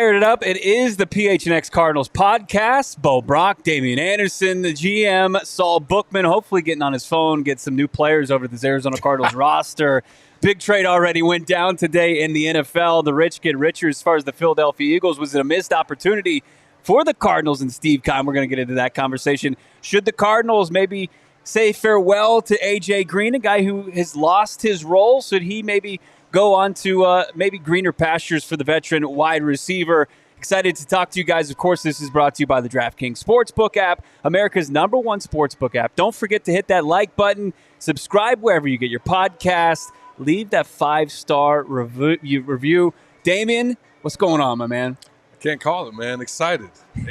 fired it up. It is the PHNX Cardinals podcast. Bo Brack, Damien Anderson, the GM, Saul Bookman, hopefully getting on his phone, get some new players over this Arizona Cardinals roster. Big trade already went down today in the NFL. The rich get richer as far as the Philadelphia Eagles. Was it a missed opportunity for the Cardinals and Steve Keim? We're going to get into that conversation. Should the Cardinals maybe say farewell to A.J. Green, a guy who has lost his role? Should he maybe go on to maybe greener pastures for the veteran wide receiver? Excited to talk to you guys. Of course, this is brought to you by the DraftKings Sportsbook app, America's #1 sportsbook app. Don't forget to hit that like button, subscribe wherever you get your podcast, leave that 5-star review. Damien, what's going on, my man? Can't call it, man. Excited.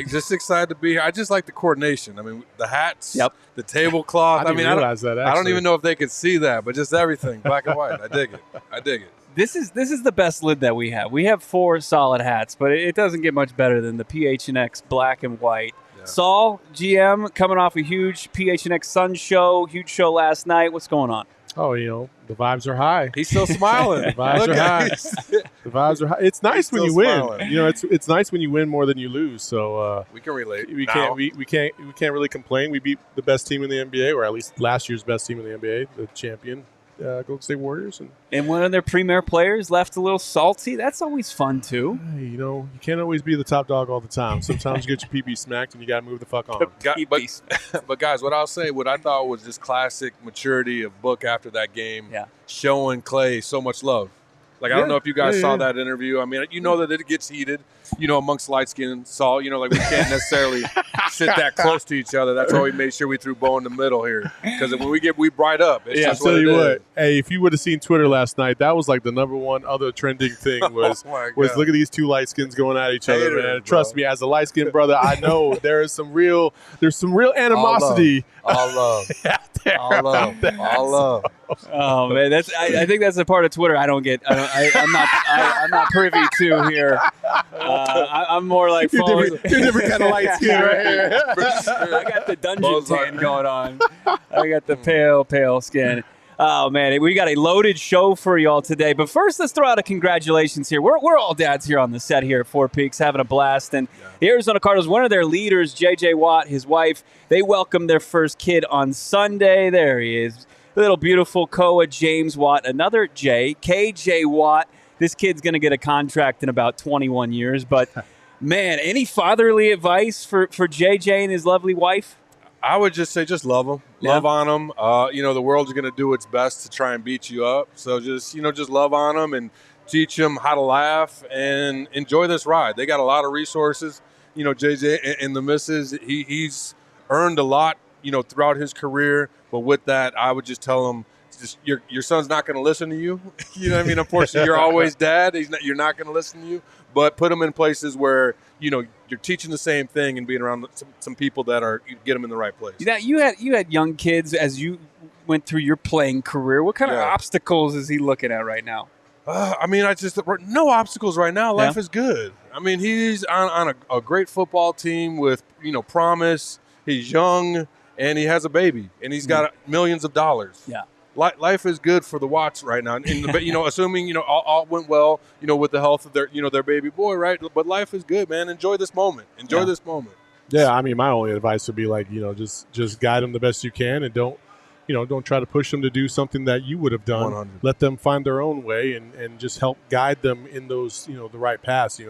Just excited to be here. I just like the coordination. I mean, the hats, the tablecloth. I realize that, I don't even know if they could see that, but just everything, black and white. I dig it. This is the best lid that we have. We have 4 solid hats, but it doesn't get much better than the PHNX black and white. Yeah. Saul, GM, coming off a huge PHNX Sun show, huge show last night. What's going on? Oh, the vibes are high. He's still smiling. The vibes are high. The vibes are high. It's nice when you smiling. win. It's nice when you win more than you lose. So we can relate. We can't really complain. We beat the best team in the NBA, or at least last year's best team in the NBA, the champion Golden State Warriors. And one of their premier players left a little salty. That's always fun too. Hey, you can't always be the top dog all the time. Sometimes you get your PB smacked and you got to move the fuck on. But guys, what I'll say, what I thought was just classic maturity of Book after that game, showing Clay so much love. Like, I don't know if you guys saw that interview. I mean, that it gets heated, amongst light skin and Saul. Like, we can't necessarily sit that close to each other. That's why we made sure we threw Bo in the middle here. Because when we bright up, it's just what it is. Hey, if you would have seen Twitter last night, that was like the *1 other trending thing was look at these 2 light skins going at each other, man. Trust me, as a light skinned brother, I know there's some real animosity. All love. All love. Oh man, I think that's a part of Twitter I don't get. I'm not privy to here. I'm more like you're different kind of light skin right here. I got the dungeon tan going on. I got the pale skin. Oh man, we got a loaded show for y'all today. But first, let's throw out a congratulations here. We're all dads here on the set here at Four Peaks, having a blast. And the Arizona Cardinals, one of their leaders, J.J. Watt, his wife, they welcomed their first kid on Sunday. There he is. Little beautiful Koa James Watt, another J, KJ Watt. This kid's going to get a contract in about 21 years. But, man, any fatherly advice for JJ and his lovely wife? I would just say just love them. Love on them. The world's going to do its best to try and beat you up. So just love on them and teach them how to laugh and enjoy this ride. They got a lot of resources. JJ and the missus, he's earned a lot, throughout his career. But with that, I would just tell him, your son's not going to listen to you. You know what I mean? Unfortunately, you're always dad. You're not going to listen to you. But put him in places where, you're teaching the same thing and being around some people that get them in the right place. Now, you had young kids as you went through your playing career. What kind of obstacles is he looking at right now? No obstacles right now. Life is good. I mean, he's on a great football team with, promise. He's young. And he has a baby, and he's got millions of dollars. Yeah, life is good for the Watts right now. And assuming all went well, with the health of their baby boy, right? But life is good, man. Enjoy this moment. This moment. Yeah, I mean, my only advice would be just guide them the best you can, and don't try to push them to do something that you would have done. 100. Let them find their own way and just help guide them in those, the right paths.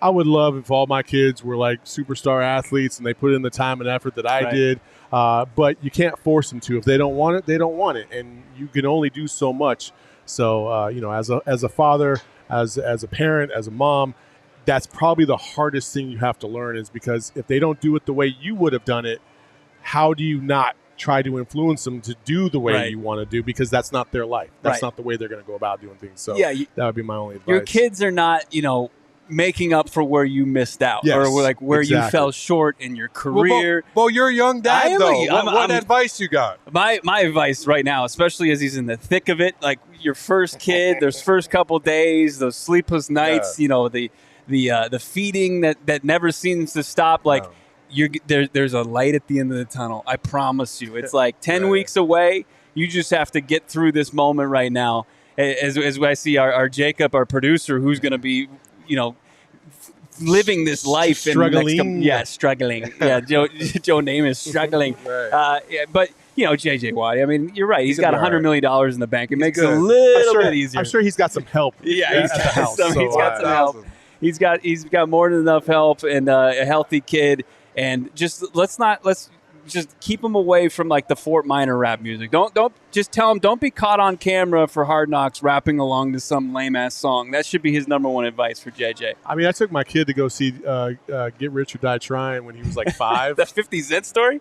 I would love if all my kids were like superstar athletes and they put in the time and effort that I did. But you can't force them to. If they don't want it, they don't want it. And you can only do so much. So, as a father, as a parent, as a mom, that's probably the hardest thing you have to learn, is because if they don't do it the way you would have done it, how do you not try to influence them to do the way you want to do, because that's not their life. That's not the way they're going to go about doing things. So that would be my only advice. Your kids are not, making up for where you missed out or where you fell short in your career. Well, you're a young dad, though. What advice you got? My advice right now, especially as he's in the thick of it, like your first kid, those first couple days, those sleepless nights, the feeding that never seems to stop, like – there's a light at the end of the tunnel. I promise you. It's like 10 weeks away. You just have to get through this moment right now. As I see our Jacob, our producer, who's going to be, living this life. Struggling. Struggling. Yeah, Joe Namath is struggling. Right. But, J.J. Watt, I mean, you're right. He's got $100 million in the bank. It makes it a good. little bit easier. I'm sure he's got some help. Yeah, he's at the got house. some help. He's got more than enough help and a healthy kid. And let's just keep him away from like the Fort Minor rap music. Don't just tell him don't be caught on camera for Hard Knocks rapping along to some lame ass song. That should be his number one advice for JJ. I mean, I took my kid to go see Get Rich or Die Trying when he was like 5. That 50 Cent story?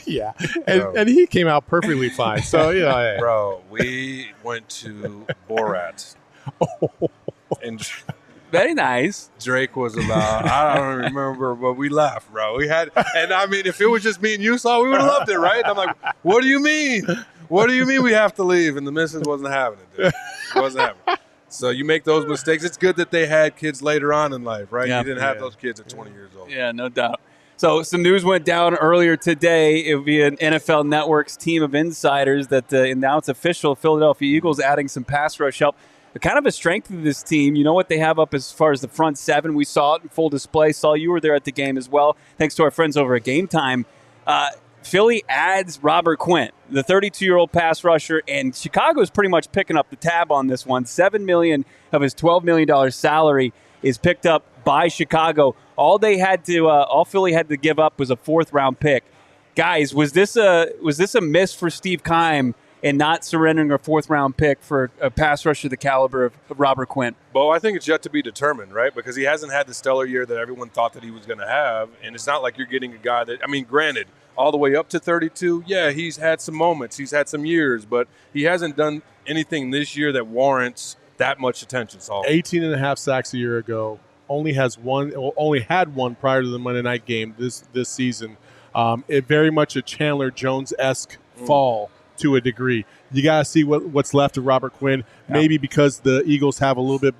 Yeah, and he came out perfectly fine. So hey. Bro, we went to Borat, and Very nice. Drake was about, I don't remember, but we laughed, bro. We had, and I mean, if it was just me and you saw, we would have loved it, right? I'm like, what do you mean? What do you mean we have to leave? And the missus wasn't having it, dude. Wasn't having it. So you make those mistakes. It's good that they had kids later on in life, right? Yeah. You didn't have those kids at 20 years old. Yeah, no doubt. So some news went down earlier today. It would be an NFL Network's team of insiders that now it's official. Philadelphia Eagles adding some pass rush help. Kind of a strength of this team. You know what they have up as far as the front seven. We saw it in full display. Saul, you were there at the game as well. Thanks to our friends over at Game Time. Philly adds Robert Quinn, the 32-year-old pass rusher, and Chicago is pretty much picking up the tab on this one. $7 million of his $12 million salary is picked up by Chicago. All Philly had to give up was a 4th-round pick. Guys, was this a miss for Steve Keim and not surrendering a 4th-round pick for a pass rusher the caliber of Robert Quinn? Well, I think it's yet to be determined, right? Because he hasn't had the stellar year that everyone thought that he was going to have, and it's not like you're getting a guy that, I mean, granted, all the way up to 32, yeah, he's had some moments, he's had some years, but he hasn't done anything this year that warrants that much attention. So 18 and a half sacks a year ago. Only had one prior to the Monday night game this season. It very much a Chandler Jones-esque fall to a degree. You got to see what's left of Robert Quinn. Yeah. Maybe because the Eagles have a little bit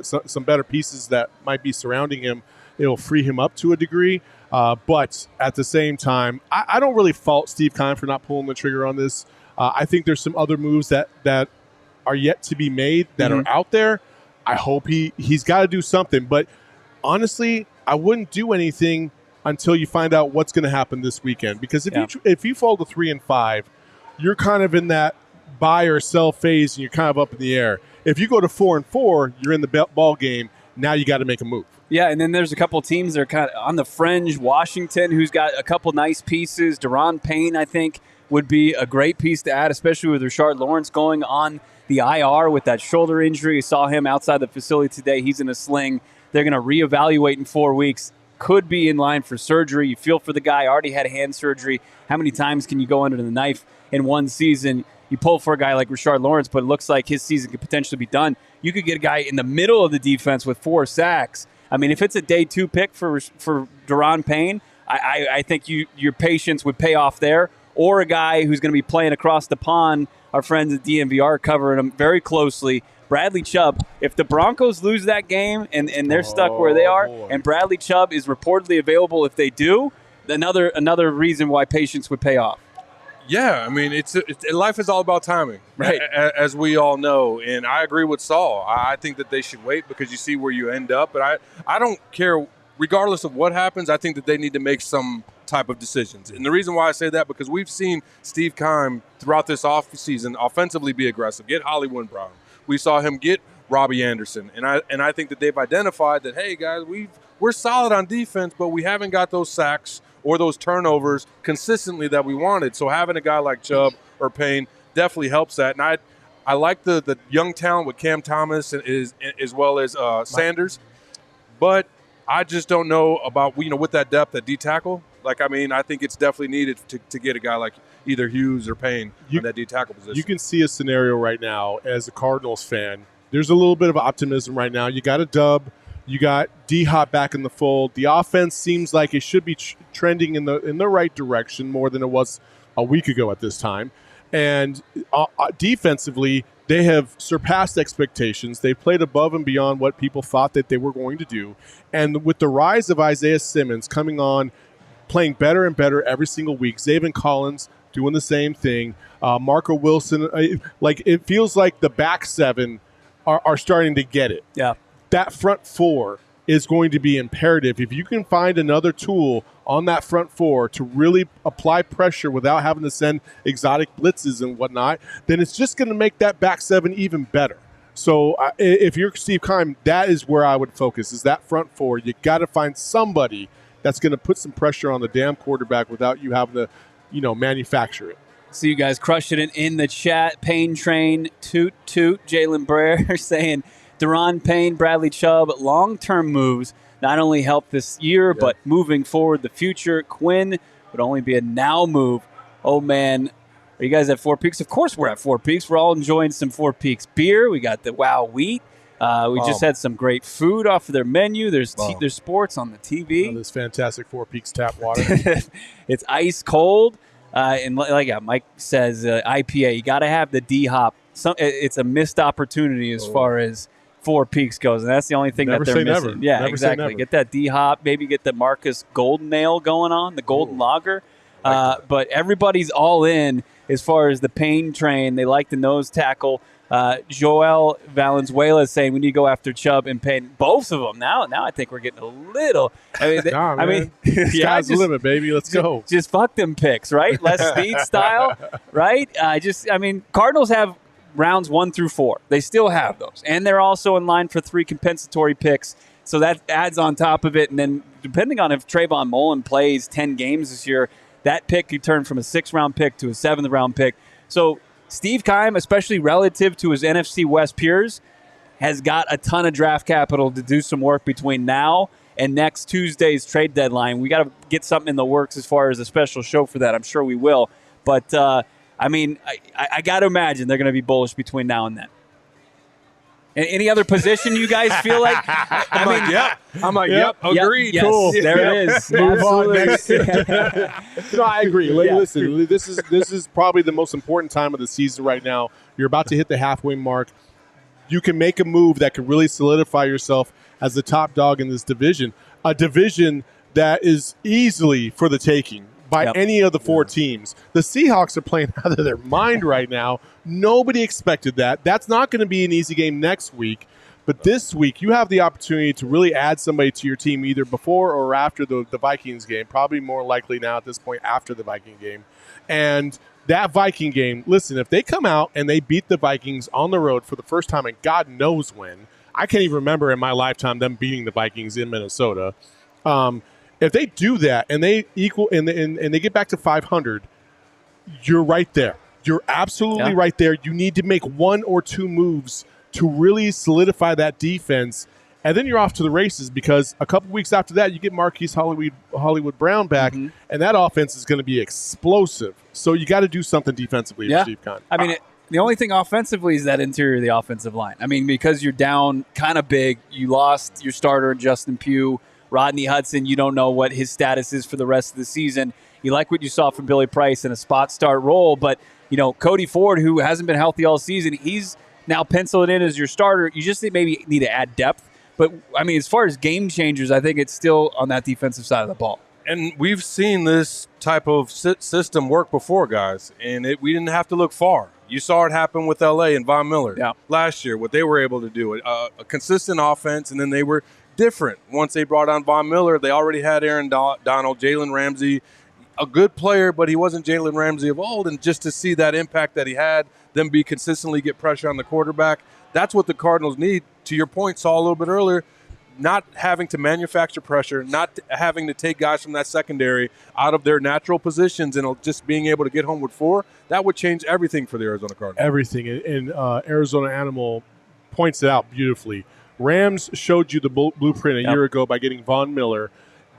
some better pieces that might be surrounding him, it'll free him up to a degree. But at the same time, I don't really fault Steve Keim for not pulling the trigger on this. I think there's some other moves that are yet to be made that are out there. I hope he's got to do something. But honestly, I wouldn't do anything until you find out what's going to happen this weekend. Because if you fall to 3-5, you're kind of in that buy or sell phase, and you're kind of up in the air. If you go to 4-4, you're in the ball game. Now you got to make a move. Yeah, and then there's a couple teams that are kind of on the fringe. Washington, who's got a couple nice pieces. Deron Payne, I think, would be a great piece to add, especially with Rashard Lawrence going on the IR with that shoulder injury. You saw him outside the facility today. He's in a sling. They're going to reevaluate in 4 weeks. Could be in line for surgery. You feel for the guy. Already had hand surgery. How many times can you go under the knife in one season? You pull for a guy like Rashard Lawrence, but it looks like his season could potentially be done. You could get a guy in the middle of the defense with 4 sacks. I mean, if it's a day 2 pick for Deron Payne, I think your patience would pay off there. Or a guy who's going to be playing across the pond. Our friends at DMVR are covering him very closely. Bradley Chubb. If the Broncos lose that game and they're stuck where they are, and Bradley Chubb is reportedly available if they do, another reason why patience would pay off. Yeah, I mean, life is all about timing, right? As we all know, and I agree with Saul. I think that they should wait because you see where you end up. But I don't care, regardless of what happens. I think that they need to make some type of decisions. And the reason why I say that, because we've seen Steve Keim throughout this offseason offensively be aggressive, get Hollywood Brown. We saw him get Robbie Anderson, and I think that they've identified that, hey guys, we're solid on defense, but we haven't got those sacks or those turnovers consistently that we wanted. So having a guy like Chubb or Payne definitely helps that. And I like the young talent with Cam Thomas as well as Sanders, but I just don't know about with that depth at D tackle. Like, I mean, I think it's definitely needed to get a guy like either Hughes or Payne in that D tackle position. You can see a scenario right now as a Cardinals fan. There's a little bit of optimism right now. You got a dub. You got D-Hop back in the fold. The offense seems like it should be trending in the right direction more than it was a week ago at this time. And defensively, they have surpassed expectations. They've played above and beyond what people thought that they were going to do. And with the rise of Isaiah Simmons coming on, playing better and better every single week, Zaven Collins doing the same thing, Marco Wilson, it feels like the back seven are starting to get it. Yeah. That front four is going to be imperative. If you can find another tool on that front four to really apply pressure without having to send exotic blitzes and whatnot, then it's just going to make that back seven even better. So if you're Steve Keim, that is where I would focus, is that front four. You got to find somebody that's going to put some pressure on the damn quarterback without you having to, manufacture it. So you guys crushed it in the chat. Payne Train, toot, toot. Jalen Brer saying, Deron Payne, Bradley Chubb, long-term moves not only help this year, but moving forward the future. Quinn would only be a now move. Oh, man. Are you guys at Four Peaks? Of course we're at Four Peaks. We're all enjoying some Four Peaks beer. We got the Wow Wheat. We just had some great food off of their menu. There's sports on the TV. This fantastic Four Peaks tap water. It's ice cold. And like Mike says, IPA, you got to have the D-hop. It's a missed opportunity as far as Four Peaks goes, and that's the only thing that they're missing. Never. Yeah, never exactly. Get that D-hop, maybe get the Marcus Golden Ale going on, the Golden Lager. But everybody's all in as far as the Payne Train. They like the nose tackle. Joel Valenzuela is saying we need to go after Chubb and Payne. Both of them. Now I think we're getting a little. I mean, sky's the limit, baby. Let's go. Just fuck them picks, right? Les Snead style, right? Cardinals have rounds 1 through 4. They still have those, and they're also in line for 3 compensatory picks. So that adds on top of it, and then depending on if Trayvon Mullen plays 10 games this year, that pick could turn from a 6th-round pick to a 7th-round pick. So Steve Keim, especially relative to his NFC West peers, has got a ton of draft capital to do some work between now and next Tuesday's trade deadline. We got to get something in the works as far as a special show for that. I'm sure we will. But, I got to imagine they're going to be bullish between now and then. And any other position you guys feel like? I'm like, yep, agreed. Yes, cool. There it is. Move on Absolutely. next. No, I agree. Listen, this is probably the most important time of the season right now. You're about to hit the halfway mark. You can make a move that could really solidify yourself as the top dog in this division, a division that is easily for the taking by any of the 4 teams. The Seahawks are playing out of their mind right now. Nobody expected that. That's not going to be an easy game next week. But this week, you have the opportunity to really add somebody to your team either before or after the Vikings game. Probably more likely now at this point after the Viking game. And that Viking game, listen, if they come out and they beat the Vikings on the road for the first time and God knows when, I can't even remember in my lifetime them beating the Vikings in Minnesota. If they do that and they equal and they get back to 500, you're right there. You're absolutely right there. You need to make 1 or 2 moves to really solidify that defense, and then you're off to the races because a couple weeks after that, you get Marquise Hollywood Brown back, and that offense is going to be explosive. So you got to do something defensively for Steve Keim. I mean, the only thing offensively is that interior of the offensive line. I mean, because you're down kind of big, you lost your starter, Justin Pugh. Rodney Hudson, you don't know what his status is for the rest of the season. You like what you saw from Billy Price in a spot start role, but Cody Ford, who hasn't been healthy all season, he's now penciled in as your starter. You just maybe need to add depth. But, I mean, as far as game changers, I think it's still on that defensive side of the ball. And we've seen this type of system work before, guys, and we didn't have to look far. You saw it happen with L.A. and Von Miller last year, what they were able to do, a consistent offense, and then they were different. Once they brought on Von Miller, they already had Aaron Donald, Jalen Ramsey, a good player, but he wasn't Jalen Ramsey of old. And just to see that impact that he had, them be consistently get pressure on the quarterback, that's what the Cardinals need. To your point, Saul, a little bit earlier, not having to manufacture pressure, not having to take guys from that secondary out of their natural positions and just being able to get home with 4, that would change everything for the Arizona Cardinals. Everything. And Arizona Animal points it out beautifully. Rams showed you the blueprint a year ago by getting Von Miller.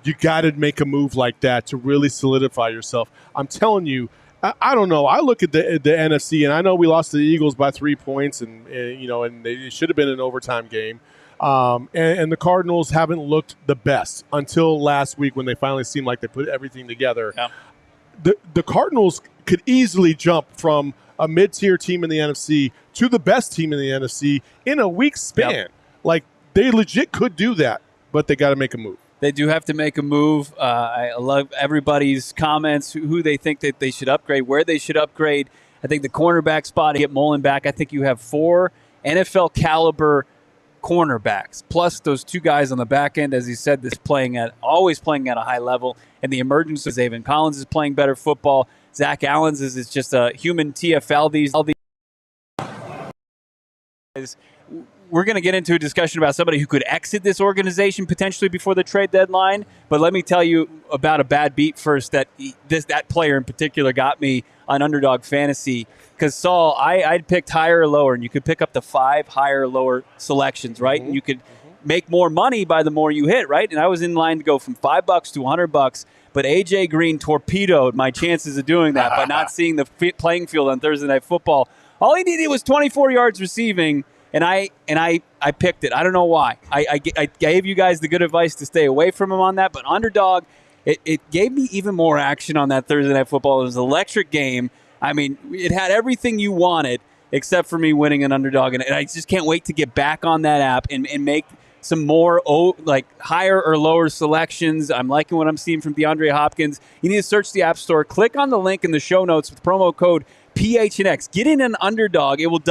You got to make a move like that to really solidify yourself. I'm telling you, I don't know. I look at the NFC, and I know we lost to the Eagles by 3 points, and it should have been an overtime game. And the Cardinals haven't looked the best until last week when they finally seemed like they put everything together. Yeah. The Cardinals could easily jump from a mid-tier team in the NFC to the best team in the NFC in a week's span. Yep. Like, they legit could do that, but they got to make a move. They do have to make a move. I love everybody's comments, who they think that they should upgrade, where they should upgrade. I think the cornerback spot, get Mullen back. I think you have 4 NFL-caliber cornerbacks, plus those two guys on the back end, as he said, always playing at a high level. And the emergence of Zaven Collins is playing better football. Zach Allen's is just a human TFL. We're going to get into a discussion about somebody who could exit this organization potentially before the trade deadline. But let me tell you about a bad beat first that player in particular got me on Underdog Fantasy. Because, Saul, I'd picked higher or lower, and you could pick up to 5 higher or lower selections, right? Mm-hmm. And you could make more money by the more you hit, right? And I was in line to go from $5 to $100, but A.J. Green torpedoed my chances of doing that by not seeing the playing field on Thursday Night Football. All he needed was 24 yards receiving, and I picked it. I don't know why. I gave you guys the good advice to stay away from him on that, but Underdog, it gave me even more action on that Thursday Night Football. It was an electric game. I mean, it had everything you wanted except for me winning an Underdog, and I just can't wait to get back on that app and make some more higher or lower selections. I'm liking what I'm seeing from DeAndre Hopkins. You need to search the App Store. Click on the link in the show notes with promo code PHNX. Get in an Underdog. It will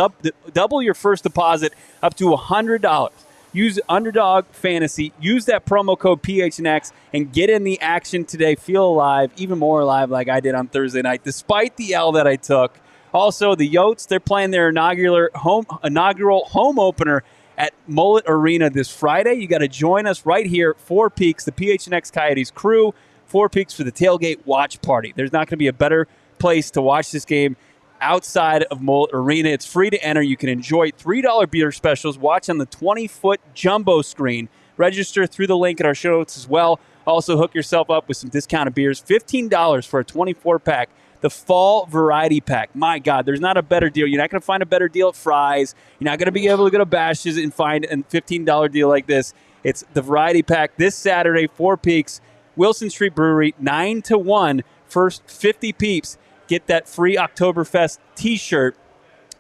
double your first deposit up to $100. Use Underdog Fantasy. Use that promo code PHNX and get in the action today. Feel alive, even more alive like I did on Thursday night, despite the L that I took. Also, the Yotes, they're playing their inaugural home opener at Mullet Arena this Friday. You got to join us right here, Four Peaks, the PHNX Coyotes crew, Four Peaks for the tailgate watch party. There's not going to be a better place to watch this game outside of Mullet Arena. It's free to enter. You can enjoy $3 beer specials. Watch on the 20-foot jumbo screen. Register through the link in our show notes as well. Also, hook yourself up with some discounted beers. $15 for a 24-pack. The Fall Variety Pack. My God, there's not a better deal. You're not going to find a better deal at Fry's. You're not going to be able to go to Bash's and find a $15 deal like this. It's the Variety Pack this Saturday, Four Peaks, Wilson Street Brewery, 9 to 1. First 50 peeps get that free Oktoberfest T-shirt.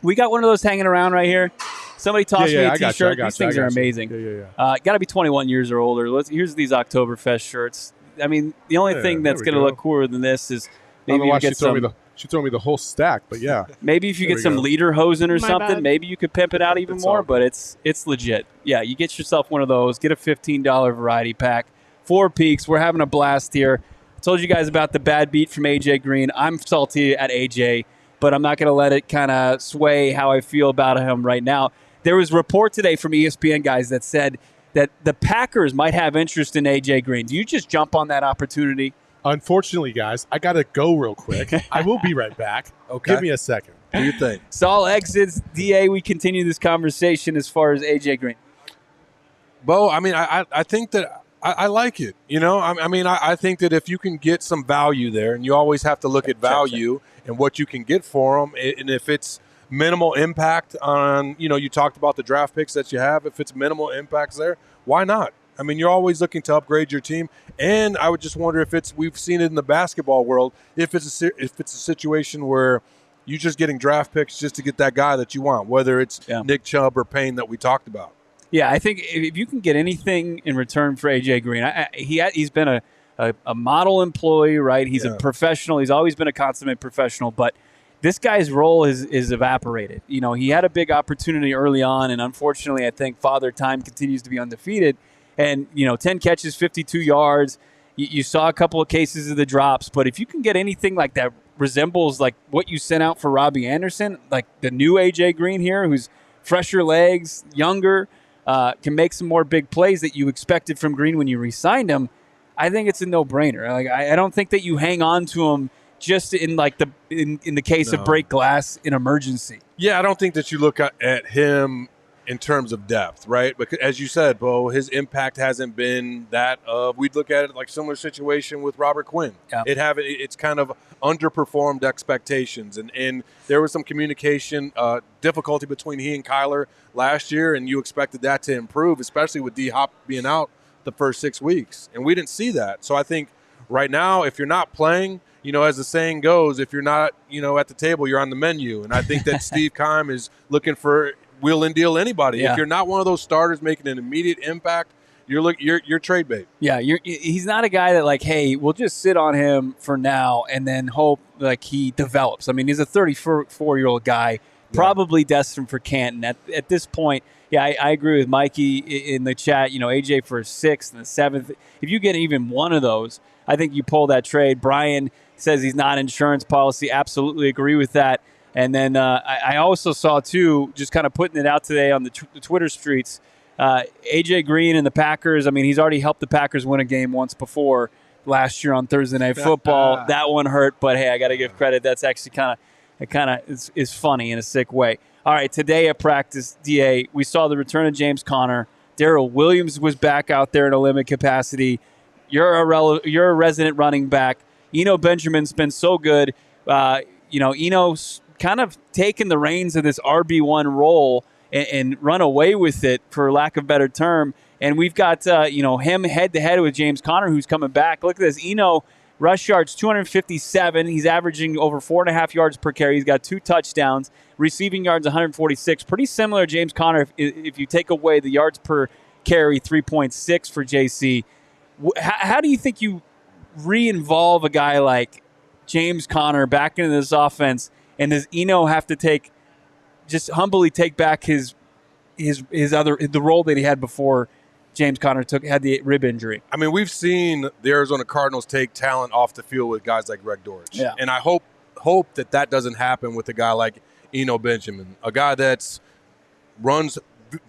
We got one of those hanging around right here. Somebody tossed me a T-shirt. These things are amazing. Got to be 21 years or older. Here's these Oktoberfest shirts. I mean, the only thing that's going to look cooler than this is maybe you get some. She told me the whole stack, but yeah. Maybe if you get some Lederhosen or something, maybe you could pimp it out even more. But it's legit. Yeah, you get yourself one of those. Get a $15 variety pack. Four Peaks. We're having a blast here. I told you guys about the bad beat from AJ Green. I'm salty at AJ, but I'm not going to let it kind of sway how I feel about him right now. There was a report today from ESPN guys that said that the Packers might have interest in AJ Green. Do you just jump on that opportunity? Unfortunately, guys, I got to go real quick. I will be right back. Okay. Give me a second. What do you think? Saul exits. DA, we continue this conversation as far as AJ Green. Bo, I mean, I think that I like it. You know, I think that if you can get some value there, and you always have to look at value and what you can get for them, and if it's minimal impact on, you talked about the draft picks that you have, if it's minimal impacts there, why not? I mean, you're always looking to upgrade your team, and I would just wonder if we've seen it in the basketball world, if it's a situation where you're just getting draft picks just to get that guy that you want, whether it's Nick Chubb or Payne that we talked about. Yeah, I think if you can get anything in return for AJ Green, he's been a model employee, right? He's a professional. He's always been a consummate professional, but this guy's role is evaporated. He had a big opportunity early on, and unfortunately, I think Father Time continues to be undefeated. And, 10 catches, 52 yards. You saw a couple of cases of the drops, but if you can get anything like that resembles like what you sent out for Robbie Anderson, like the new AJ Green here, who's fresher legs, younger, can make some more big plays that you expected from Green when you re-signed him, I think it's a no-brainer. Like I don't think that you hang on to him just in like in the case of break glass in emergency. Yeah, I don't think that you look at him in terms of depth, right? Because as you said, Bo, his impact hasn't been that of, we'd look at it like similar situation with Robert Quinn. Yeah. It's kind of underperformed expectations. And there was some communication difficulty between he and Kyler last year, and you expected that to improve, especially with D-Hop being out the first 6 weeks. And we didn't see that. So I think right now, if you're not playing, as the saying goes, if you're not, at the table, you're on the menu. And I think that Steve Keim is looking for wheel and deal anybody. Yeah. If you're not one of those starters making an immediate impact, you're trade bait. Yeah, he's not a guy that like, hey, we'll just sit on him for now and then hope like he develops. I mean, he's a 34-year-old guy, probably destined for Canton. At this point, Yeah, I agree with Mikey in the chat. AJ for 6th and the 7th. If you get even one of those, I think you pull that trade. Brian says he's not insurance policy. Absolutely agree with that. And then I also saw, too, just kind of putting it out today on the Twitter streets, AJ Green and the Packers. I mean, he's already helped the Packers win a game once before last year on Thursday Night Football. That one hurt, but, hey, I got to give credit. That's actually kind of is funny in a sick way. All right, today at practice, DA, we saw the return of James Conner. Darrell Williams was back out there in a limited capacity. You're a resident running back. Eno Benjamin's been so good. Eno's kind of taken the reins of this RB1 role and run away with it, for lack of a better term. And we've got him head-to-head with James Conner, who's coming back. Look at this. Eno, rush yards, 257. He's averaging over 4.5 yards per carry. He's got 2 touchdowns. Receiving yards, 146. Pretty similar to James Conner if you take away the yards per carry, 3.6 for JC. How do you think you re-involve a guy like James Conner back into this offense, and does Eno have to just humbly take back the role that he had before James Conner had the rib injury? I mean, we've seen the Arizona Cardinals take talent off the field with guys like Greg Dortch. Yeah. And I hope that doesn't happen with a guy like Eno Benjamin, a guy that runs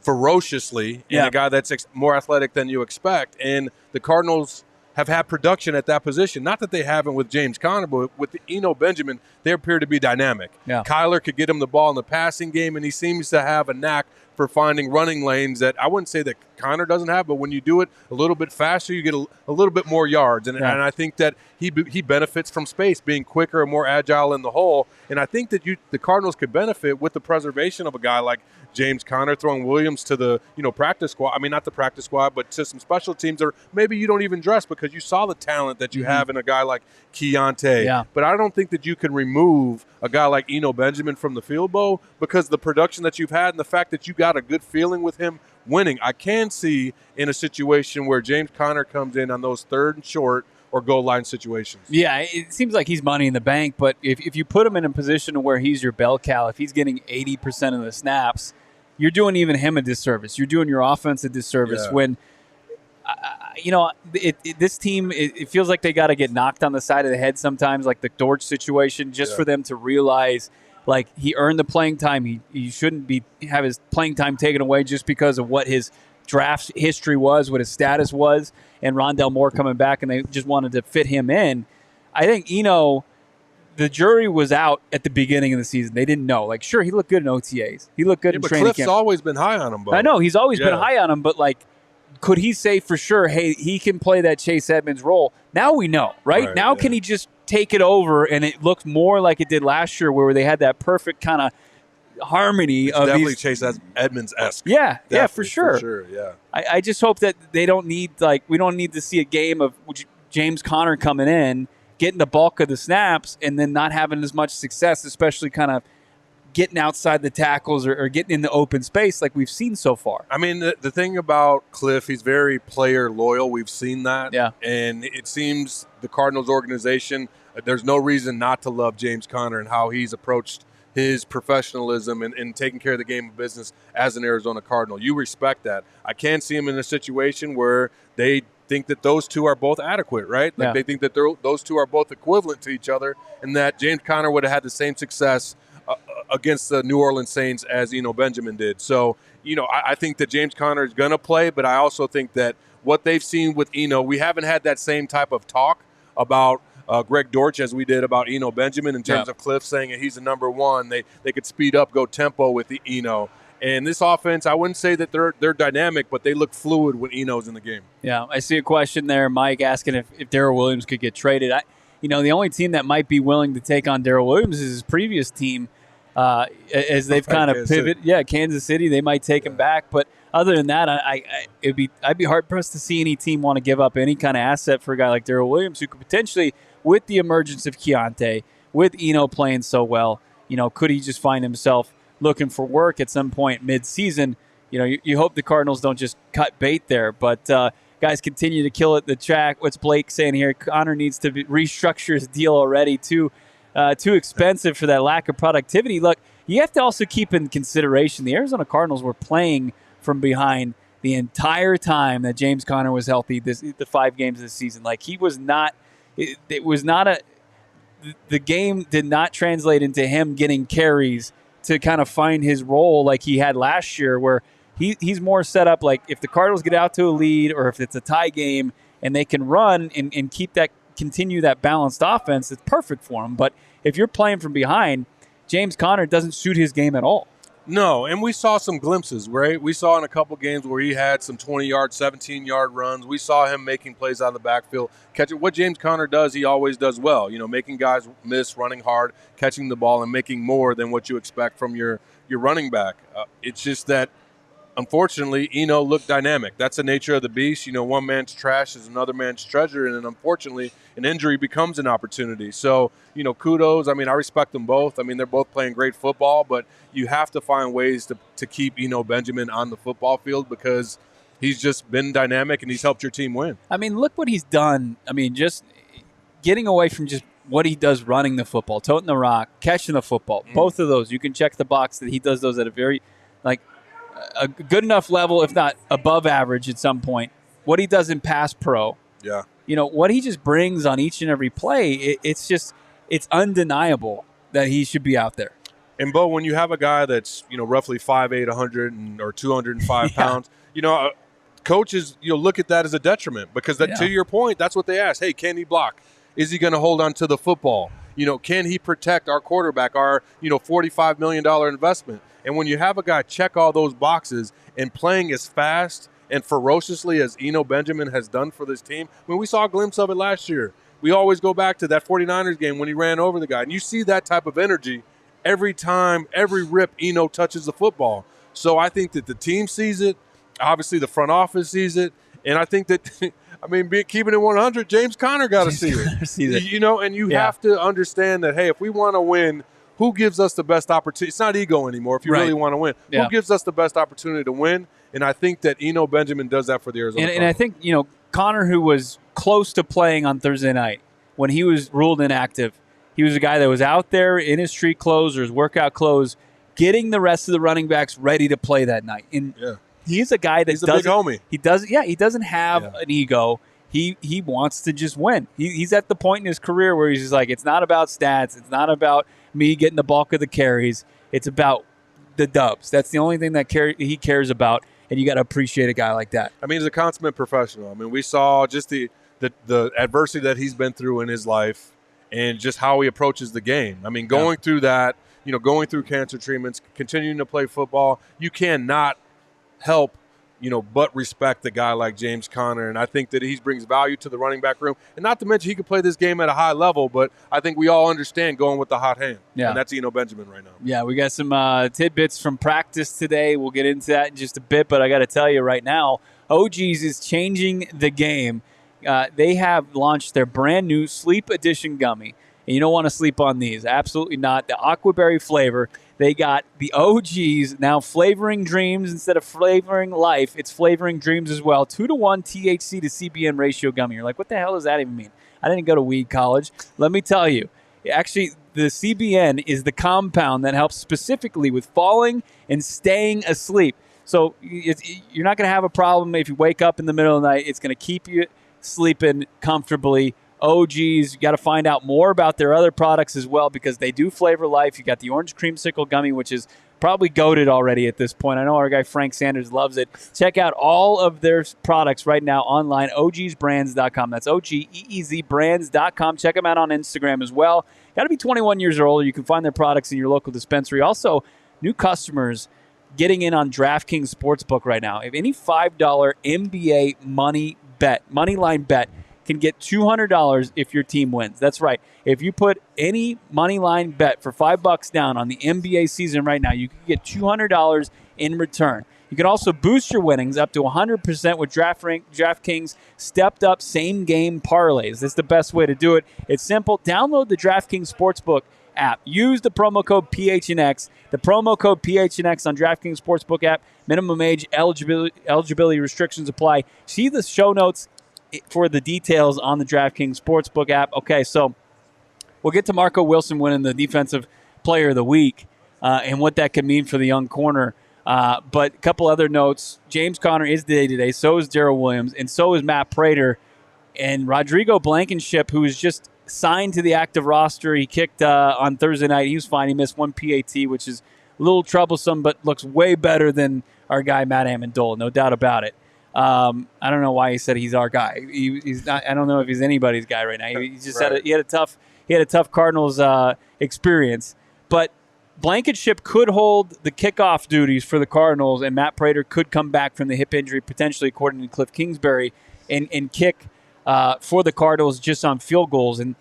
ferociously and a guy that's more athletic than you expect. And the Cardinals have had production at that position. Not that they haven't with James Conner, but with Eno Benjamin, they appear to be dynamic. Yeah. Kyler could get him the ball in the passing game, and he seems to have a knack for finding running lanes that I wouldn't say that Conner doesn't have, but when you do it a little bit faster, you get a little bit more yards. And I think that he benefits from space, being quicker and more agile in the hole. And I think that the Cardinals could benefit with the preservation of a guy like James Conner, throwing Williams to the practice squad. I mean, not the practice squad, but to some special teams, or maybe you don't even dress because you saw the talent that you have in a guy like Keontae. Yeah. But I don't think that you can remove a guy like Eno Benjamin from the field, Bo, because the production that you've had and the fact that you got a good feeling with him winning. I can see in a situation where James Conner comes in on those 3rd and short or goal line situations. Yeah, it seems like he's money in the bank, but if you put him in a position where he's your bell cow, if he's getting 80% of the snaps, you're doing even him a disservice. You're doing your offense a disservice when, this team, it feels like they got to get knocked on the side of the head sometimes, like the Dortch situation, just for them to realize, like, he earned the playing time. He shouldn't have his playing time taken away just because of what his draft history was, what his status was, and Rondell Moore coming back, and they just wanted to fit him in. I think Eno, the jury was out at the beginning of the season. They didn't know. Like, sure, he looked good in OTAs. He looked good in training camp. Cliff's always been high on him, Bo. I know. He's always been high on him, but, like, could he say for sure, hey, he can play that Chase Edmonds role? Now we know, right? Now can he just take it over, and it looks more like it did last year where they had that perfect kind of harmony it's of definitely Chase Edmonds-esque. Yeah, for sure. Yeah. I just hope that they don't need, like, we don't need to see a game of James Conner coming in, getting the bulk of the snaps, and then not having as much success, especially kind of getting outside the tackles or getting in the open space like we've seen so far. I mean, the thing about Cliff, he's very player loyal. We've seen that. Yeah. And it seems the Cardinals organization, there's no reason not to love James Conner and how he's approached his professionalism and taking care of the game of business as an Arizona Cardinal. You respect that. I can't see him in a situation where they think that those two are both adequate, right? Like they think that those two are both equivalent to each other, and that James Conner would have had the same success against the New Orleans Saints as Eno Benjamin did. So, I think that James Conner is going to play, but I also think that what they've seen with Eno, we haven't had that same type of talk about Greg Dortch as we did about Eno Benjamin in terms of Cliff saying that he's the number one. They could speed up, go tempo with the Eno. And this offense, I wouldn't say that they're dynamic, but they look fluid when Eno's in the game. Yeah, I see a question there, Mike, asking if Darrell Williams could get traded. The only team that might be willing to take on Darrell Williams is his previous team, as they've kind of pivoted. Yeah, Kansas City, they might take him back. But other than that, I'd be hard-pressed to see any team want to give up any kind of asset for a guy like Darrell Williams, who could potentially, with the emergence of Keontae, with Eno playing so well, could he just find himself looking for work at some point mid-season? You hope the Cardinals don't just cut bait there. But guys continue to kill it. The chat. What's Blake saying here? Conner needs to restructure his deal already. Too expensive for that lack of productivity. Look, you have to also keep in consideration the Arizona Cardinals were playing from behind the entire time that James Conner was healthy, the 5 games this season. Like, he was not – it was not a – the game did not translate into him getting carries to kind of find his role like he had last year, where he's more set up like if the Cardinals get out to a lead or if it's a tie game and they can run and continue that balanced offense, it's perfect for him. But if you're playing from behind, James Conner doesn't suit his game at all. No, and we saw some glimpses, right? We saw in a couple games where he had some 20-yard, 17-yard runs. We saw him making plays out of the backfield, catching what James Conner does. He always does well, making guys miss, running hard, catching the ball, and making more than what you expect from your running back. It's just that, unfortunately, Eno looked dynamic. That's the nature of the beast. One man's trash is another man's treasure, and then unfortunately, an injury becomes an opportunity. So, kudos. I respect them both. They're both playing great football, but you have to find ways to keep Eno Benjamin on the football field because he's just been dynamic and he's helped your team win. Look what he's done. Just getting away from just what he does running the football, toting the rock, catching the football. Both of those, you can check the box that he does those at a very, a good enough level, if not above average at some point. What he does in pass pro. Yeah. What he just brings on each and every play, it's undeniable that he should be out there. And, Bo, when you have a guy that's, roughly 5'8", 100 or 205 pounds, coaches, look at that as a detriment because to your point, that's what they ask. Hey, can he block? Is he going to hold on to the football? Can he protect our quarterback, our, $45 million investment? And when you have a guy check all those boxes and playing as fast and ferociously as Eno Benjamin has done for this team, we saw a glimpse of it last year. We always go back to that 49ers game when he ran over the guy. And you see that type of energy every time, every rip Eno touches the football. So I think that the team sees it. Obviously, the front office sees it. And I think that, keeping it 100, James Conner got to see it. And you have to understand that, hey, if we want to win, who gives us the best opportunity? It's not ego anymore if you really want to win. Yeah. Who gives us the best opportunity to win? And I think that Eno Benjamin does that for the Arizona Cardinals. And I think, Conner, who was close to playing on Thursday night, when he was ruled inactive, he was a guy that was out there in his street clothes or his workout clothes, getting the rest of the running backs ready to play that night. And he's a guy that he's a big homie. He doesn't have an ego. He wants to just win. He's at the point in his career where he's just like, it's not about stats. It's not about me getting the bulk of the carries. It's about the dubs. That's the only thing that he cares about, and you got to appreciate a guy like that. He's a consummate professional. We saw just the adversity that he's been through in his life and just how he approaches the game. Going through that, going through cancer treatments, continuing to play football, you cannot help but respect a guy like James Conner. And I think that he brings value to the running back room. And not to mention he can play this game at a high level, but I think we all understand going with the hot hand. Yeah. And that's Eno Benjamin right now. Yeah, we got some tidbits from practice today. We'll get into that in just a bit, but I got to tell you right now, OG's is changing the game. They have launched their brand new Sleep Edition gummy. And you don't want to sleep on these. Absolutely not. The aquaberry flavor. They got the OGs now flavoring dreams instead of flavoring life. It's flavoring dreams as well. 2-to-1 THC to CBN ratio gummy. You're like, what the hell does that even mean? I didn't go to weed college. Let me tell you. Actually, the CBN is the compound that helps specifically with falling and staying asleep. So you're not going to have a problem if you wake up in the middle of the night. It's going to keep you sleeping comfortably. OGs, you got to find out more about their other products as well because they do flavor life. You got the orange creamsicle gummy, which is probably goated already at this point. I know our guy Frank Sanders loves it. Check out all of their products right now online, ogsbrands.com. That's OGEEZbrands.com. Check them out on Instagram as well. Got to be 21 years or older. You can find their products in your local dispensary. Also, new customers getting in on DraftKings Sportsbook right now. If any $5 NBA money line bet, can get $200 if your team wins. That's right. If you put any money line bet for $5 down on the NBA season right now, you can get $200 in return. You can also boost your winnings up to 100% with DraftKings stepped up same game parlays. That's the best way to do it. It's simple. Download the DraftKings Sportsbook app. Use the promo code PHNX. The promo code PHNX on DraftKings Sportsbook app. Minimum age, eligibility restrictions apply. See the show notes for the details on the DraftKings Sportsbook app. Okay, so we'll get to Marco Wilson winning the Defensive Player of the Week and what that could mean for the young corner. But a couple other notes. James Conner is day today. So is Darrell Williams. And so is Matt Prater. And Rodrigo Blankenship, who is just signed to the active roster. He kicked on Thursday night. He was fine. He missed one PAT, which is a little troublesome, but looks way better than our guy Matt Amendola, no doubt about it. I don't know why he said he's our guy. He's not. I don't know if he's anybody's guy right now. He just right. had a tough Cardinals experience. But Blankenship could hold the kickoff duties for the Cardinals, and Matt Prater could come back from the hip injury potentially, according to Cliff Kingsbury, and kick for the Cardinals just on field goals. And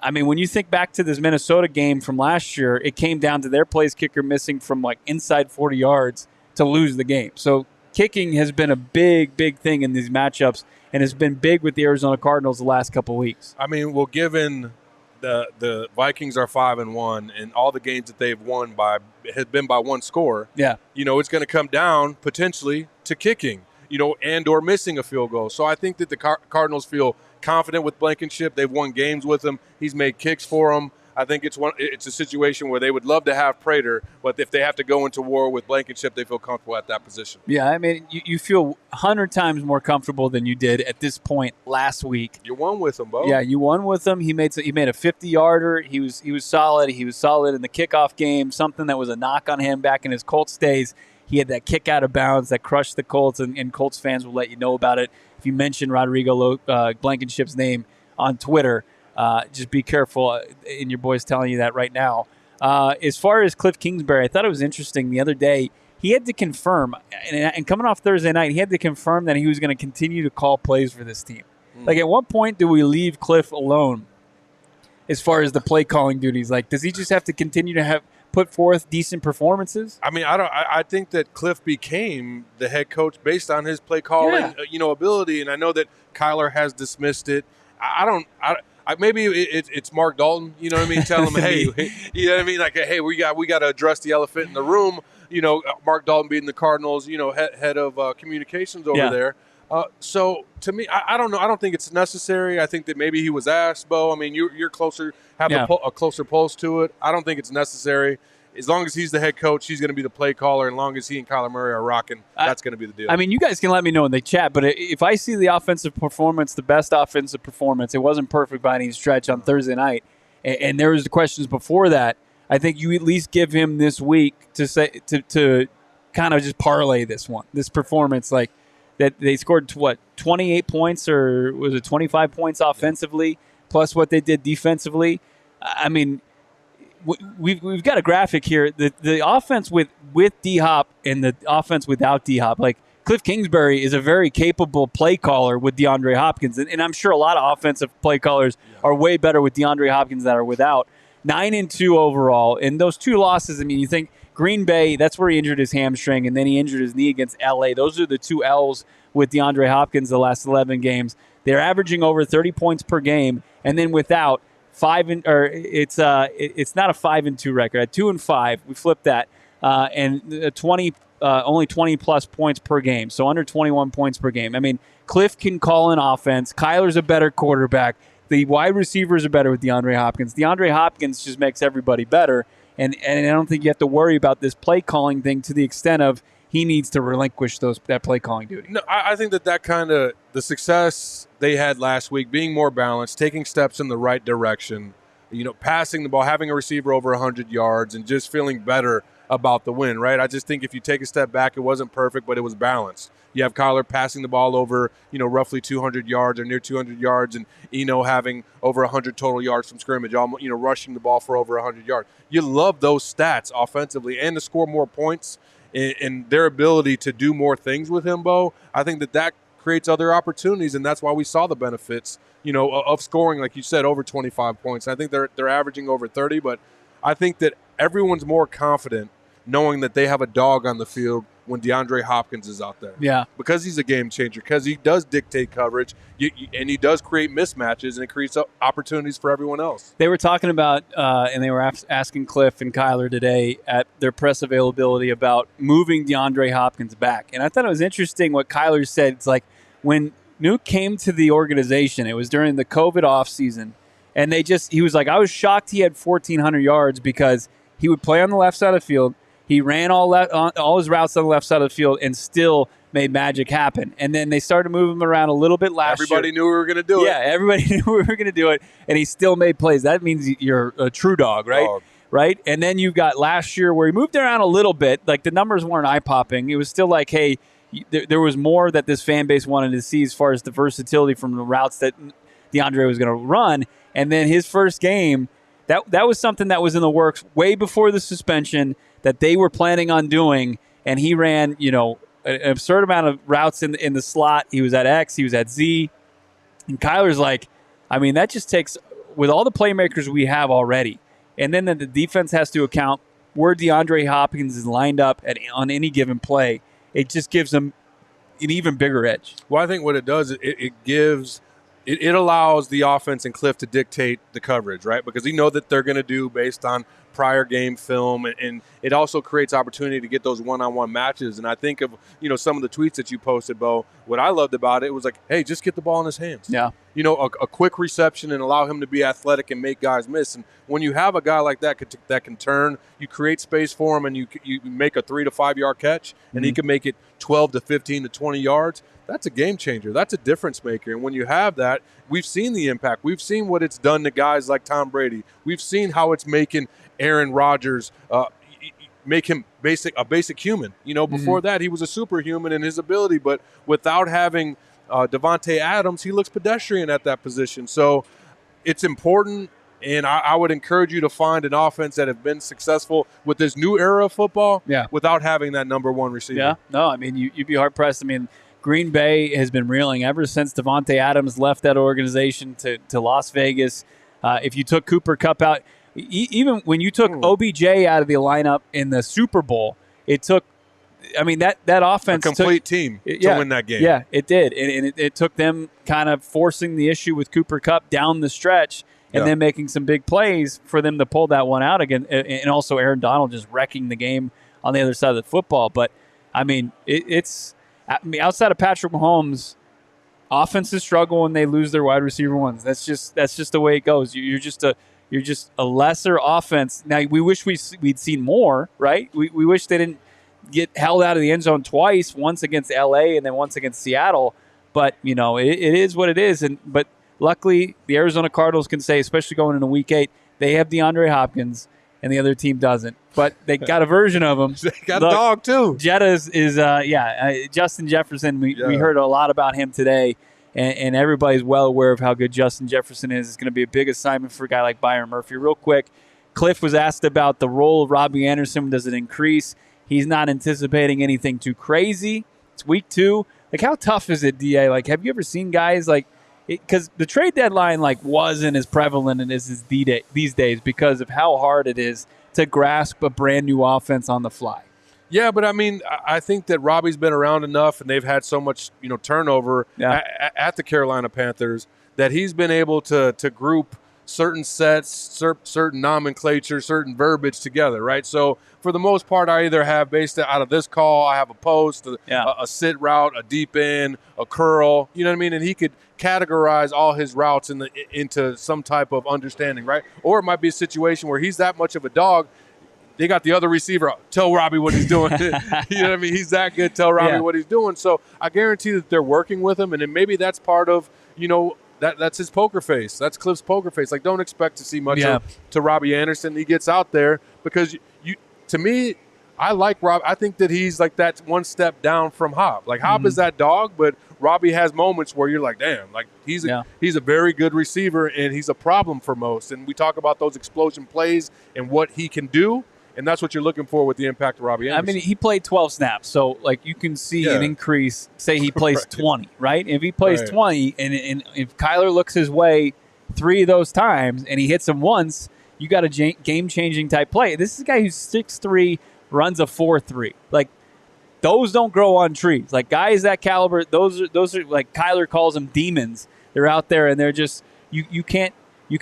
I mean, when you think back to this Minnesota game from last year, it came down to their place kicker missing from like inside 40 yards to lose the game. So kicking has been a big, big thing in these matchups, and has been big with the Arizona Cardinals the last couple of weeks. I mean, well, given the Vikings are 5-1, and all the games that they've won has been by one score. Yeah, it's going to come down potentially to kicking, and or missing a field goal. So I think that the Cardinals feel confident with Blankenship. They've won games with him. He's made kicks for them. I think it's a situation where they would love to have Prater, but if they have to go into war with Blankenship, they feel comfortable at that position. Yeah, I mean, you feel 100 times more comfortable than you did at this point last week. You won with him, Bo. Yeah, you won with him. He made a 50-yarder. He was solid. He was solid in the kickoff game. Something that was a knock on him back in his Colts days. He had that kick out of bounds that crushed the Colts, and Colts fans will let you know about it. If you mention Rodrigo Blankenship's name on Twitter, just be careful, and your boy's telling you that right now. As far as Cliff Kingsbury, I thought it was interesting the other day. He had to confirm, and coming off Thursday night, he had to confirm that he was going to continue to call plays for this team. Like, at what point do we leave Cliff alone as far as the play calling duties? Like, does he just have to continue to put forth decent performances? I mean, I think that Cliff became the head coach based on his play calling, ability, and I know that Kyler has dismissed it. Maybe it's Mark Dalton, you know what I mean? Tell him, hey, you know what I mean? Like, hey, we got to address the elephant in the room. Mark Dalton being the Cardinals, head of communications over there. So to me, I don't know. I don't think it's necessary. I think that maybe he was asked, Bo. I mean, you're closer, have a closer pulse to it. I don't think it's necessary. As long as he's the head coach, he's going to be the play caller. And as long as he and Kyler Murray are rocking, that's going to be the deal. I mean, you guys can let me know in the chat, but if I see the offensive performance, the best offensive performance, it wasn't perfect by any stretch on Thursday night, and there was the questions before that, I think you at least give him this week to kind of just parlay this performance, like that they scored 28 points, or was it 25 points offensively, plus what they did defensively. I mean, we've got a graphic here. The offense with D-Hop and the offense without D-Hop, like Cliff Kingsbury is a very capable play caller with DeAndre Hopkins, and I'm sure a lot of offensive play callers are way better with DeAndre Hopkins than are without. 9-2 overall, and those two losses, I mean, you think Green Bay, that's where he injured his hamstring, and then he injured his knee against LA. Those are the two L's with DeAndre Hopkins the last 11 games. They're averaging over 30 points per game, and then without it's not a 5-2 record. At 2-5, we flipped that, and only 20 plus points per game, so under 21 points per game. I mean, Cliff can call an offense. Kyler's a better quarterback. The wide receivers are better with DeAndre Hopkins. DeAndre Hopkins just makes everybody better, and I don't think you have to worry about this play calling thing to the extent of he needs to relinquish that play calling duty. No, I think that kind of the success they had last week, being more balanced, taking steps in the right direction, passing the ball, having a receiver over 100 yards, and just feeling better about the win, right? I just think if you take a step back, it wasn't perfect, but it was balanced. You have Kyler passing the ball over, roughly 200 yards or near 200 yards, and Eno having over 100 total yards from scrimmage, rushing the ball for over 100 yards. You love those stats offensively, and to score more points and their ability to do more things with him, Bo. I think that creates other opportunities, and that's why we saw the benefits, of scoring, like you said, over 25 points. I think they're averaging over 30, but I think that everyone's more confident knowing that they have a dog on the field when DeAndre Hopkins is out there. Yeah. Because he's a game changer, because he does dictate coverage, and he does create mismatches, and it creates opportunities for everyone else. They were talking about, and they were asking Cliff and Kyler today at their press availability about moving DeAndre Hopkins back. And I thought it was interesting what Kyler said. It's like when Nuke came to the organization, it was during the COVID offseason, and he was like, I was shocked he had 1,400 yards because he would play on the left side of the field. He ran all his routes on the left side of the field and still made magic happen. And then they started moving him around a little bit last year. Everybody knew we were going to do it. Yeah, everybody knew we were going to do it, and he still made plays. That means you're a true dog, right? Right? And then you got last year where he moved around a little bit. Like, the numbers weren't eye-popping. It was still like, hey, there was more that this fan base wanted to see as far as the versatility from the routes that DeAndre was going to run. And then his first game, that was something that was in the works way before the suspension that they were planning on doing, and he ran, an absurd amount of routes in the slot. He was at X, he was at Z. And Kyler's like, I mean, that just takes, with all the playmakers we have already, and then the defense has to account where DeAndre Hopkins is lined up on any given play. It just gives them an even bigger edge. Well, I think what it does, it allows the offense and Cliff to dictate the coverage, right? Because you know that they're going to do based on prior game film, and it also creates opportunity to get those one-on-one matches. And I think of, some of the tweets that you posted, Bo. What I loved about it was like, hey, just get the ball in his hands. Yeah. A quick reception and allow him to be athletic and make guys miss. And when you have a guy like that that can turn, you create space for him, and you make a 3 to 5 yard catch, and he can make it 12 to 15 to 20 yards. That's a game changer. That's a difference maker. And when you have that, we've seen the impact. We've seen what it's done to guys like Tom Brady. We've seen how it's making Aaron Rodgers make him a basic human. Before that, he was a superhuman in his ability, but without having Devontae Adams, he looks pedestrian at that position. So it's important, and I would encourage you to find an offense that has been successful with this new era of football without having that number one receiver. Yeah, no, I mean, you'd be hard-pressed. I mean, Green Bay has been reeling ever since Devontae Adams left that organization to Las Vegas. If you took Cooper Kupp out, even when you took OBJ out of the lineup in the Super Bowl, it took, I mean, that offense a complete team to win that game. Yeah, it did. And it took them kind of forcing the issue with Cooper Kupp down the stretch and then making some big plays for them to pull that one out again. And also Aaron Donald just wrecking the game on the other side of the football. But, I mean, outside of Patrick Mahomes, offenses struggle when they lose their wide receiver ones. That's just the way it goes. You're just a lesser offense. Now, we wish we'd seen more, right? We wish they didn't get held out of the end zone twice, once against LA and then once against Seattle. But, it is what it is. But luckily, the Arizona Cardinals can say, especially going into Week 8, they have DeAndre Hopkins and the other team doesn't. But they got a version of him. They got a dog, too. Jetta is Justin Jefferson. We heard a lot about him today, and everybody's well aware of how good Justin Jefferson is. It's going to be a big assignment for a guy like Byron Murphy. Real quick, Cliff was asked about the role of Robbie Anderson. Does it increase? He's not anticipating anything too crazy. It's week 2. Like, how tough is it, DA? Like, have you ever seen guys like – because the trade deadline wasn't as prevalent as these days because of how hard it is to grasp a brand new offense on the fly. Yeah, but I mean, I think that Robbie's been around enough, and they've had so much turnover at the Carolina Panthers that he's been able to group certain sets, certain nomenclature, certain verbiage together, right? So for the most part, I either have based out of this call, I have a post, a sit route, a deep end, a curl, you know what I mean? And he could categorize all his routes into some type of understanding, right? Or it might be a situation where he's that much of a dog, they got the other receiver, tell Robbie what he's doing. You know what I mean? He's that good, tell Robbie what he's doing. So I guarantee that they're working with him, and then maybe that's part of, that's his poker face. That's Cliff's poker face. Like, don't expect to see much to Robbie Anderson. He gets out there because to me, I like Rob. I think that he's like that one step down from Hop. Like, Hop is that dog, but Robbie has moments where you're like, damn, like he's a very good receiver, and he's a problem for most. And we talk about those explosion plays and what he can do, and that's what you're looking for with the impact of Robbie Anderson. I mean, he played 12 snaps, so you can see an increase. Say he plays 20, right? If he plays 20, and if Kyler looks his way 3 of those times and he hits them once, you got a game-changing type play. This is a guy who's 6'3", runs a 4.3. Like, those don't grow on trees. Like, guys that caliber, those are like Kyler calls them demons. They're out there, and they're just you can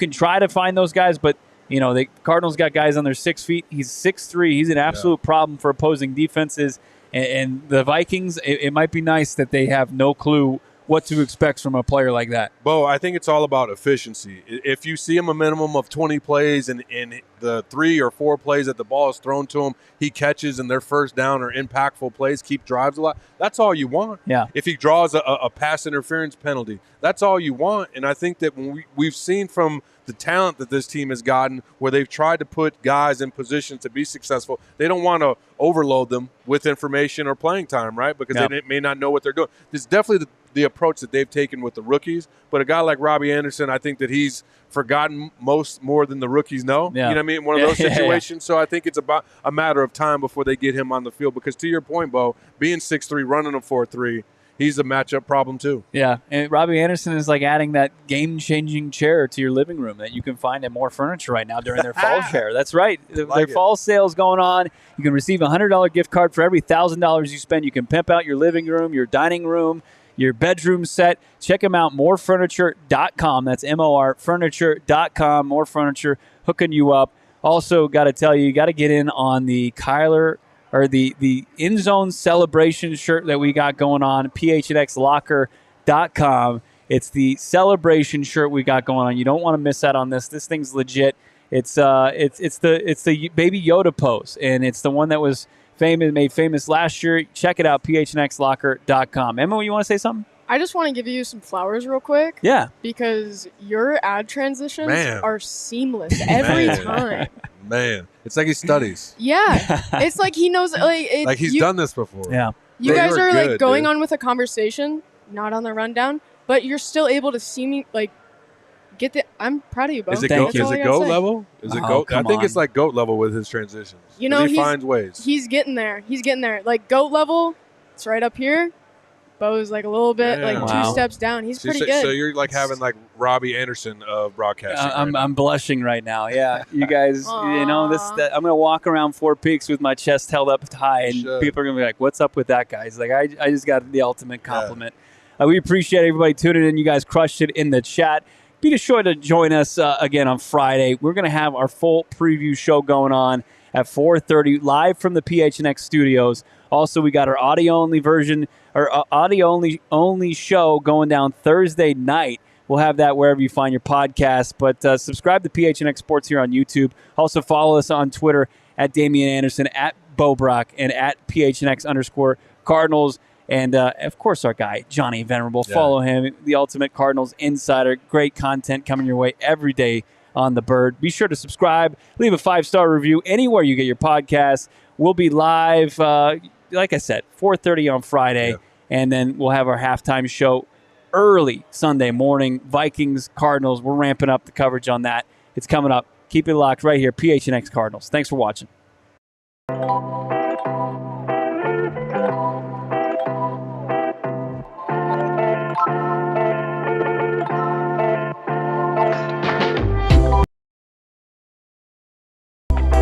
try to find those guys, but the Cardinals got guys on their 6 feet. He's 6'3". He's an absolute problem for opposing defenses. And the Vikings, it might be nice that they have no clue what to expect from a player like that? Bo, I think it's all about efficiency. If you see him a minimum of 20 plays and in the 3 or 4 plays that the ball is thrown to him, he catches and their first down or impactful plays, keep drives a lot, that's all you want. Yeah. If he draws a pass interference penalty, that's all you want. And I think that when we've seen from the talent that this team has gotten where they've tried to put guys in positions to be successful, they don't want to overload them with information or playing time, right? Because they may not know what they're doing. This is definitely the approach that they've taken with the rookies. But a guy like Robbie Anderson, I think that he's forgotten more than the rookies know. Yeah. You know what I mean? One of those situations. So I think it's about a matter of time before they get him on the field. Because to your point, Bo, being 6'3", running a 4'3", he's a matchup problem too. Yeah, and Robbie Anderson is like adding that game-changing chair to your living room that you can find at More Furniture right now during their fall share. That's right. Their fall sale's going on. You can receive a $100 gift card for every $1,000 you spend. You can pimp out your living room, your dining room, your bedroom set. Check them out, morefurniture.com. That's morefurniture.com. More Furniture hooking you up. Also, got to tell you got to get in on the the end zone celebration shirt that we got going on, phnxlocker.com. It's the celebration shirt we got going on. You don't want to miss out on this. This thing's legit. It's the Baby Yoda pose, and it's the one that was made famous last year. Check it out, phnxlocker.com. Emma, you want to say something? I just want to give you some flowers real quick. Yeah. Because your ad transitions are seamless every time. Man, it's like he studies. Yeah. It's like he knows. Like he's done this before. Yeah. You guys are good, like going on with a conversation, not on the rundown, but you're still able to see me get the. I'm proud of you, Bo. Is it goat level? Is it goat? I think it's like goat level with his transitions. You know, he finds ways. He's getting there. Like goat level, it's right up here. Bo's like a little bit, 2 steps down. He's pretty good. So you're like having like Robbie Anderson of broadcasting. I'm blushing right now. Yeah, you guys, I'm gonna walk around Four Peaks with my chest held up high, and people are gonna be like, "What's up with that guy?" He's like, "I just got the ultimate compliment." Yeah. We appreciate everybody tuning in. You guys crushed it in the chat. Be sure to join us again on Friday. We're gonna have our full preview show going on at 4:30 live from the PHNX studios. Also, we got our audio-only version, or audio-only show going down Thursday night. We'll have that wherever you find your podcast. But subscribe to PHNX Sports here on YouTube. Also, follow us on Twitter at Damien Anderson, at Bo Brack, and at PHNX_Cardinals. And, of course, our guy, Johnny Venerable. Yeah. Follow him, the Ultimate Cardinals Insider. Great content coming your way every day on the Bird. Be sure to subscribe. Leave a 5-star review anywhere you get your podcasts. We'll be live, like I said, 4:30 on Friday. Yeah. And then we'll have our halftime show early Sunday morning. Vikings, Cardinals. We're ramping up the coverage on that. It's coming up. Keep it locked right here, PHNX Cardinals. Thanks for watching.